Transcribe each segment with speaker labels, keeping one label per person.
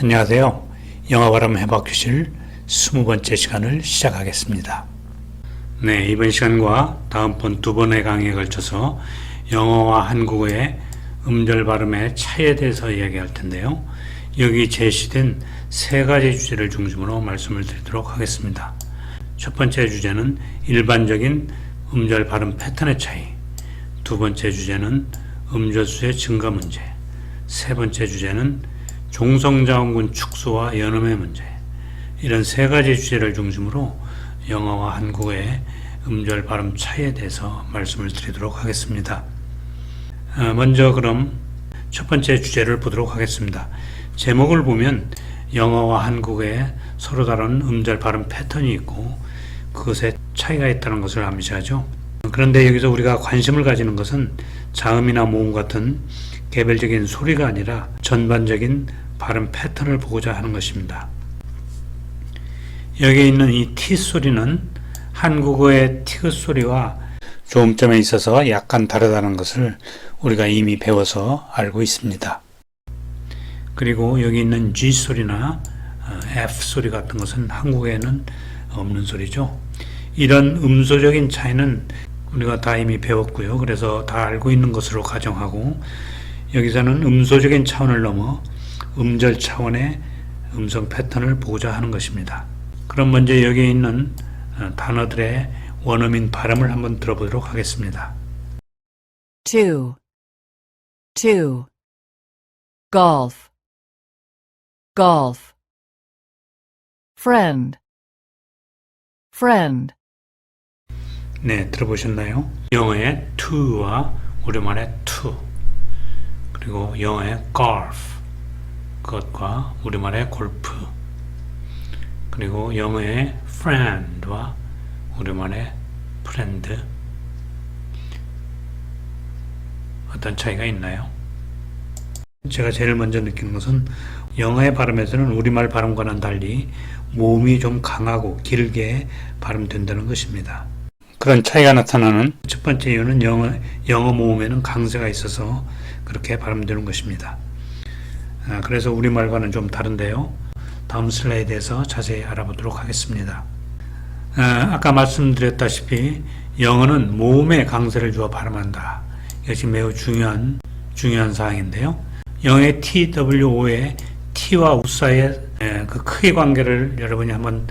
Speaker 1: 안녕하세요. 영어 발음 해봐 교실 20번째 시간을 시작하겠습니다. 네, 이번 시간과 다음번 두 번의 강의에 걸쳐서 영어와 한국어의 음절 발음의 차이에 대해서 이야기할 텐데요. 여기 제시된 세 가지 주제를 중심으로 말씀을 드리도록 하겠습니다. 첫 번째 주제는 일반적인 음절 발음 패턴의 차이, 두 번째 주제는 음절수의 증가 문제, 세 번째 주제는 종성자음군 축소와 연음의 문제, 이런 세 가지 주제를 중심으로 영어와 한국어의 음절 발음 차이에 대해서 말씀을 드리도록 하겠습니다. 먼저 그럼 첫 번째 주제를 보도록 하겠습니다. 제목을 보면 영어와 한국어에 서로 다른 음절 발음 패턴이 있고 그것에 차이가 있다는 것을 암시하죠. 그런데 여기서 우리가 관심을 가지는 것은 자음이나 모음 같은 개별적인 소리가 아니라 전반적인 발음 패턴을 보고자 하는 것입니다. 여기에 있는 이 T 소리는 한국어의 티귿 소리와 조음점에 있어서 약간 다르다는 것을 우리가 이미 배워서 알고 있습니다. 그리고 여기 있는 G 소리나 F 소리 같은 것은 한국어에는 없는 소리죠. 이런 음소적인 차이는 우리가 다 이미 배웠고요. 그래서 다 알고 있는 것으로 가정하고 여기서는 음소적인 차원을 넘어 음절 차원의 음성 패턴을 보고자 하는 것입니다. 그럼 먼저 여기에 있는 단어들의 원어민 발음을 한번 들어보도록 하겠습니다.
Speaker 2: two, golf, friend,
Speaker 1: 네, 들어보셨나요? 영어의 to와 우리말의 to, 그리고 영어의 golf, 그것과 우리말의 골프, 그리고 영어의 friend와 우리말의 friend, 어떤 차이가 있나요? 제가 제일 먼저 느끼는 것은 영어의 발음에서는 우리말 발음과는 달리 모음이 좀 강하고 길게 발음된다는 것입니다. 그런 차이가 나타나는 첫 번째 이유는 영어 모음에는 강세가 있어서 그렇게 발음되는 것입니다. 그래서 우리말과는 좀 다른데요. 다음 슬라이드에서 자세히 알아보도록 하겠습니다. 아까 말씀드렸다시피 영어는 모음에 강세를 주어 발음한다. 이것이 매우 중요한 사항인데요. 영어의 TWO의 T와 U 사이의 그 크기 관계를 여러분이 한번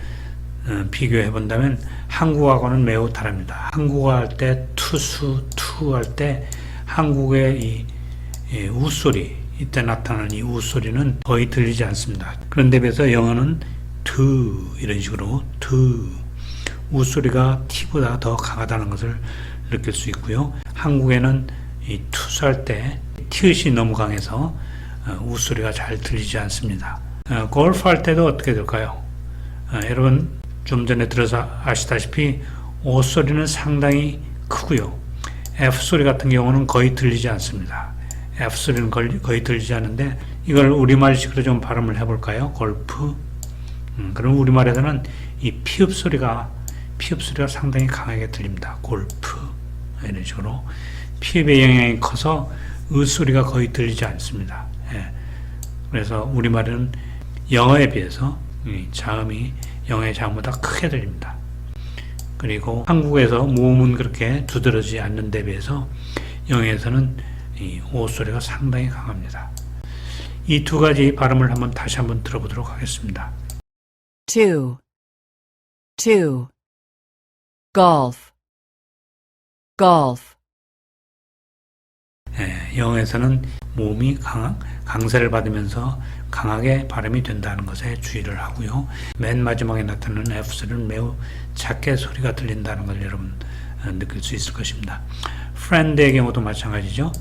Speaker 1: 비교해 본다면 한국어하고는 매우 다릅니다. 한국어 할 때 투수, 투 할 때 한국의 이 우소리, 이때 나타나는 이 우소리는 거의 들리지 않습니다. 그런데 비해서 영어는 to 이런 식으로 to 우소리가 t보다 더 강하다는 것을 느낄 수 있고요. 한국에는 이 투수할 때 티읕이 너무 강해서 우소리가 잘 들리지 않습니다. 골프 할 때도 어떻게 될까요? 여러분 좀 전에 들어서 아시다시피 O 소리는 상당히 크고요. F 소리 같은 경우는 거의 들리지 않습니다. F 소리는 거의 들리지 않는데 이걸 우리말식으로 좀 발음을 해볼까요? 골프. 그럼 우리말에서는 이 피읍 소리가 상당히 강하게 들립니다. 골프. 이런 식으로 피읍의 영향이 커서 으 소리가 거의 들리지 않습니다. 그래서 우리말은 영어에 비해서 자음이 영어의 자음보다 크게 들립니다. 그리고 한국에서 모음은 그렇게 두드러지지 않는 데 비해서 영어에서는 이 오 소리가 상당히 강합니다. 이 두 가지 발음을 다시 한번 들어보도록 하겠습니다.
Speaker 2: two, golf,
Speaker 1: 영어에서는 모음이 강세를 받으면서 강하게 발음이 된다는 것에 주의를 하고요. 맨 마지막에 나타나는 F 소리는 매우 작게 소리가 들린다는 걸 여러분 느낄 수 있을 것입니다. friend의 경우도 마찬가지죠.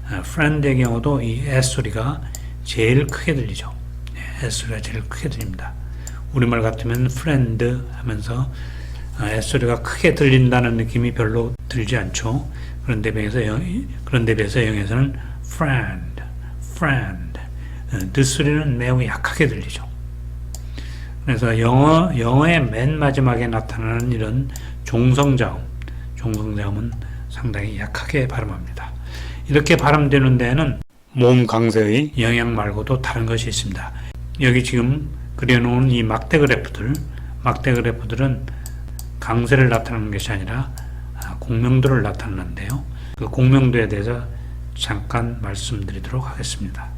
Speaker 1: friend의 경우도 이 S 소리가 제일 크게 들리죠. S 소리가 제일 크게 들립니다. 우리말 같으면 friend 하면서 S 소리가 크게 들린다는 느낌이 별로 들지 않죠. 그런데 비해서 영어에서는 friend, 뜻 소리는 매우 약하게 들리죠. 그래서 영어의 맨 마지막에 나타나는 이런 종성자음은 상당히 약하게 발음합니다. 이렇게 발음되는 데에는 모음 강세의 영향 말고도 다른 것이 있습니다. 여기 지금 그려놓은 이 막대 그래프들은 강세를 나타내는 것이 아니라 공명도를 나타내는데요. 그 공명도에 대해서 잠깐 말씀드리도록 하겠습니다.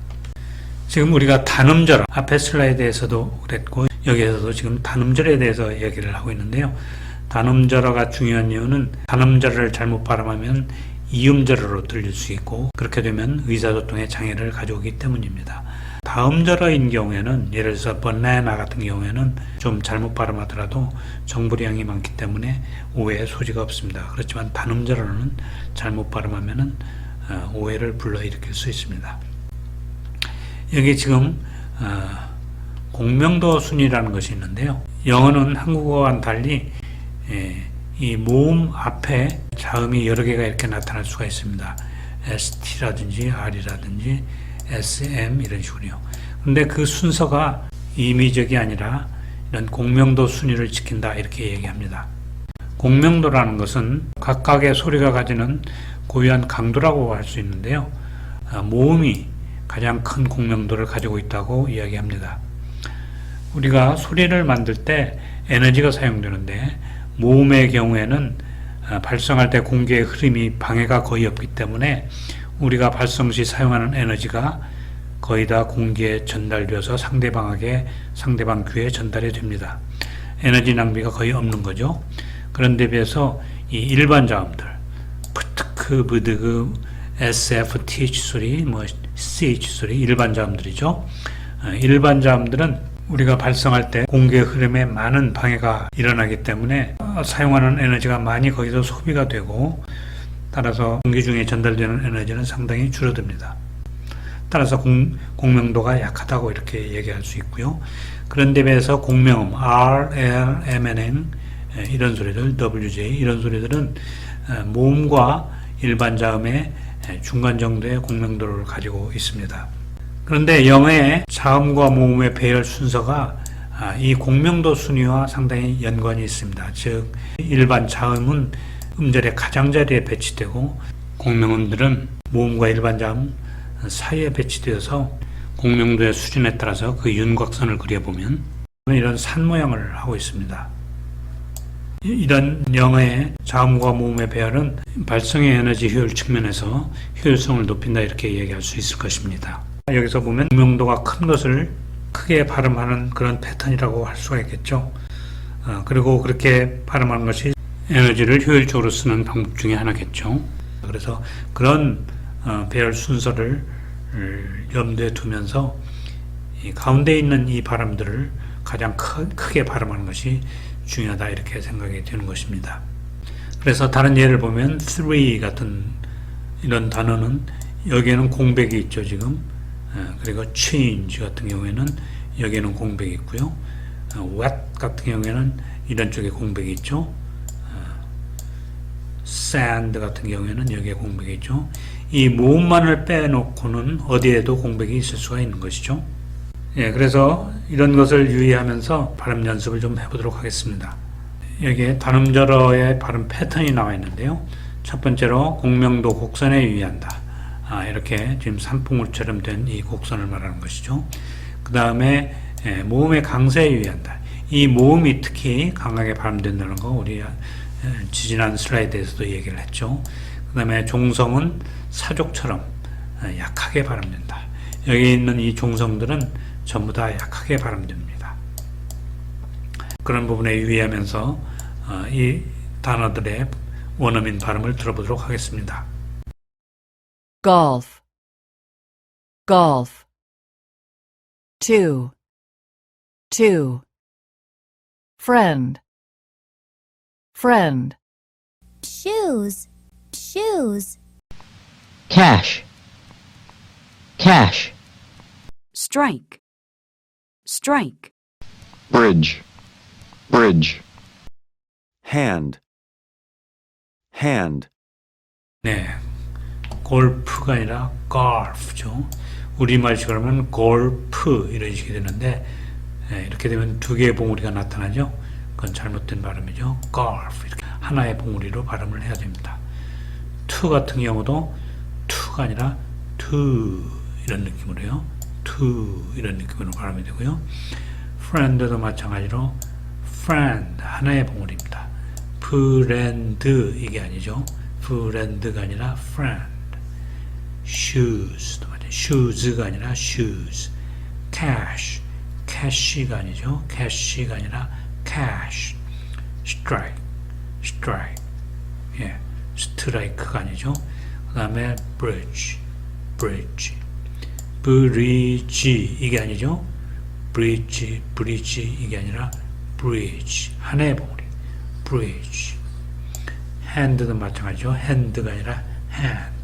Speaker 1: 지금 우리가 단음절, 앞에 슬라이드에서도 그랬고 여기에서도 지금 단음절에 대해서 얘기를 하고 있는데요. 단음절어가 중요한 이유는 단음절어를 잘못 발음하면 이음절어로 들릴 수 있고 그렇게 되면 의사소통에 장애를 가져오기 때문입니다. 다음절어인 경우에는 예를 들어서 banana 같은 경우에는 좀 잘못 발음하더라도 정보량이 많기 때문에 오해의 소지가 없습니다. 그렇지만 단음절어는 잘못 발음하면 오해를 불러일으킬 수 있습니다. 여기 지금 공명도 순이라는 것이 있는데요. 영어는 한국어와는 달리 이 모음 앞에 자음이 여러 개가 이렇게 나타날 수가 있습니다. ST라든지 R이라든지 SM 이런 식으로요. 근데 그 순서가 임의적이 아니라 이런 공명도 순위를 지킨다 이렇게 얘기합니다. 공명도라는 것은 각각의 소리가 가지는 고유한 강도라고 할 수 있는데요. 모음이 가장 큰 공명도를 가지고 있다고 이야기합니다. 우리가 소리를 만들 때 에너지가 사용되는데 모음의 경우에는 발성할 때 공기의 흐름이 방해가 거의 없기 때문에 우리가 발성 시 사용하는 에너지가 거의 다 공기에 전달되어서 상대방 귀에 전달이 됩니다. 에너지 낭비가 거의 없는 거죠. 그런데 비해서 이 일반 자음들, 프트크, 브드그, SF, TH 소리, CH 소리, 일반 자음들이죠. 일반 자음들은 우리가 발성할 때 공기의 흐름에 많은 방해가 일어나기 때문에 사용하는 에너지가 많이 거기서 소비가 되고 따라서 공기 중에 전달되는 에너지는 상당히 줄어듭니다. 따라서 공명도가 약하다고 이렇게 얘기할 수 있고요. 그런데 비해서 공명음 R, L, M, N, 이런 소리들, WJ 이런 소리들은 모음과 일반 자음의 중간 정도의 공명도를 가지고 있습니다. 그런데 영어의 자음과 모음의 배열 순서가 이 공명도 순위와 상당히 연관이 있습니다. 즉 일반 자음은 음절의 가장자리에 배치되고 공명음들은 모음과 일반 자음 사이에 배치되어서 공명도의 수준에 따라서 그 윤곽선을 그려보면 이런 산 모양을 하고 있습니다. 이런 영어의 자음과 모음의 배열은 발성의 에너지 효율 측면에서 효율성을 높인다 이렇게 얘기할 수 있을 것입니다. 여기서 보면 공명도가 큰 것을 크게 발음하는 그런 패턴이라고 할 수가 있겠죠. 그리고 그렇게 발음하는 것이 에너지를 효율적으로 쓰는 방법 중에 하나겠죠. 그래서 그런 배열 순서를 염두에 두면서 이 가운데 있는 이 발음들을 가장 크게 발음하는 것이 중요하다 이렇게 생각이 되는 것입니다. 그래서 다른 예를 보면 three 같은 이런 단어는 여기에는 공백이 있죠 지금. 그리고 change 같은 경우에는 여기에는 공백이 있고요. wet 같은 경우에는 이런 쪽에 공백이 있죠. sand 같은 경우에는 여기에 공백이 있죠. 이 모음만을 빼놓고는 어디에도 공백이 있을 수가 있는 것이죠. 그래서 이런 것을 유의하면서 발음 연습을 좀 해보도록 하겠습니다. 여기에 단음절어의 발음 패턴이 나와 있는데요. 첫 번째로 공명도 곡선에 유의한다. 이렇게 지금 산봉우리처럼 된 이 곡선을 말하는 것이죠. 그 다음에 모음의 강세에 유의한다. 이 모음이 특히 강하게 발음된다는 거 우리 지지난 슬라이드에서도 얘기를 했죠. 그 다음에 종성은 사족처럼 약하게 발음된다. 여기 있는 이 종성들은 전부 다 약하게 발음됩니다. 그런 부분에 유의하면서 이 단어들의 원어민 발음을 들어보도록 하겠습니다.
Speaker 2: golf, golf. 2, friend, friend.
Speaker 3: shoes, shoes,
Speaker 4: cash, cash,
Speaker 5: strike, strike,
Speaker 6: bridge, bridge,
Speaker 7: hand, hand,
Speaker 1: 네, 골프가 아니라 golf죠. 우리말식으로 하면 골프 이런 식이 되는데 이렇게 되면 두 개의 봉우리가 나타나죠. 그건 잘못된 발음이죠. golf 이렇게 하나의 봉우리로 발음을 해야 됩니다. to 같은 경우도 to가 아니라 to 이런 느낌으로요. to 이런 느낌으로 발음이 되고요. friend도 마찬가지로 friend 하나의 봉우리입니다. friend 이게 아니죠. friend가 아니라 friend. shoes shoes가 아니라 shoes. cash cash가 아니죠. cash가 아니라 cash. strike strike 예, strike가 아니죠. 그 다음에 bridge bridge bridge 이게 아니죠. bridge 이게 아니라 bridge 하나의 봉우리 bridge. hand도 마찬가지죠. hand가 아니라 hand.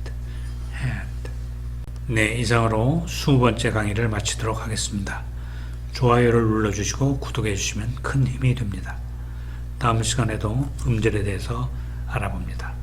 Speaker 1: 네, 이상으로 20번째 강의를 마치도록 하겠습니다. 좋아요를 눌러주시고 구독해 주시면 큰 힘이 됩니다. 다음 시간에도 음절에 대해서 알아봅니다.